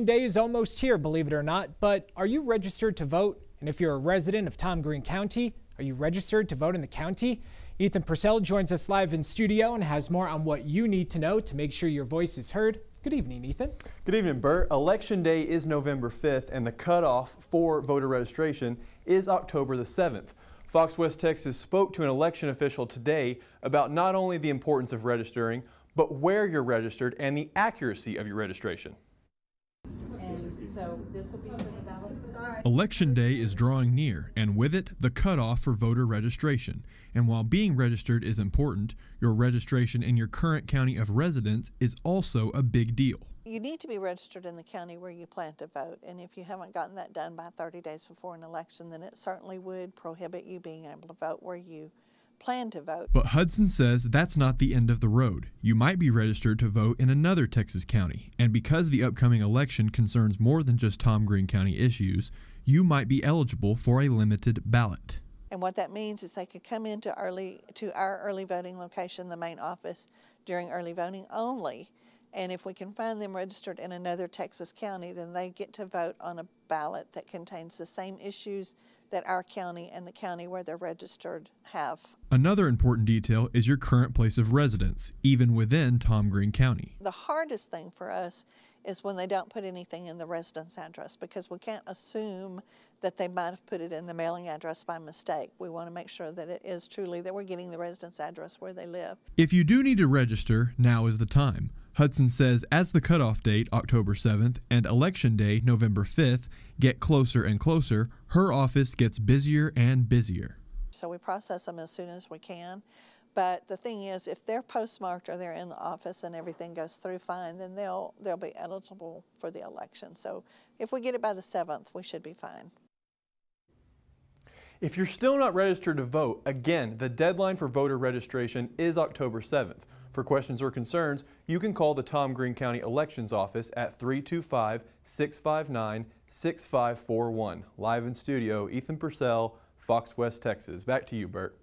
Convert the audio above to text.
Day is almost here, believe it or not, but are you registered to vote? And if you're a resident of Tom Green County, are you registered to vote in the county? Ethan Purcell joins us live in studio and has more on what you need to know to make sure your voice is heard. Good evening, Ethan. Good evening, Bert. Election Day is November 5th, and the cutoff for voter registration is October the 7th. Fox West Texas spoke to an election official today about not only the importance of registering, but where you're registered and the accuracy of your registration. So this will be for the ballots. Election Day is drawing near, and with it, the cutoff for voter registration. And while being registered is important, your registration in your current county of residence is also a big deal. You need to be registered in the county where you plan to vote, and if you haven't gotten that done by 30 days before an election, then it certainly would prohibit you being able to vote where you plan to vote. But Hudson says that's not the end of the road. You might be registered to vote in another Texas county, and because the upcoming election concerns more than just Tom Green County issues, you might be eligible for a limited ballot. And what that means is they could come into our early voting location, the main office, during early voting only. And if we can find them registered in another Texas county, then they get to vote on a ballot that contains the same issues that our county and the county where they're registered have. Another important detail is your current place of residence, even within Tom Green County. The hardest thing for us is when they don't put anything in the residence address, because we can't assume that they might have put it in the mailing address by mistake. We want to make sure that it is truly that we're getting the residence address where they live. If you do need to register, now is the time. Hudson says as the cutoff date, October 7th, and Election Day, November 5th, get closer and closer, her office gets busier and busier. So we process them as soon as we can. But the thing is, if they're postmarked or they're in the office and everything goes through fine, then they'll be eligible for the election. So if we get it by the 7th, we should be fine. If you're still not registered to vote, again, the deadline for voter registration is October 7th. For questions or concerns, you can call the Tom Green County Elections Office at 325-659-6541. Live in studio, Ethan Purcell, Fox West Texas. Back to you, Bert.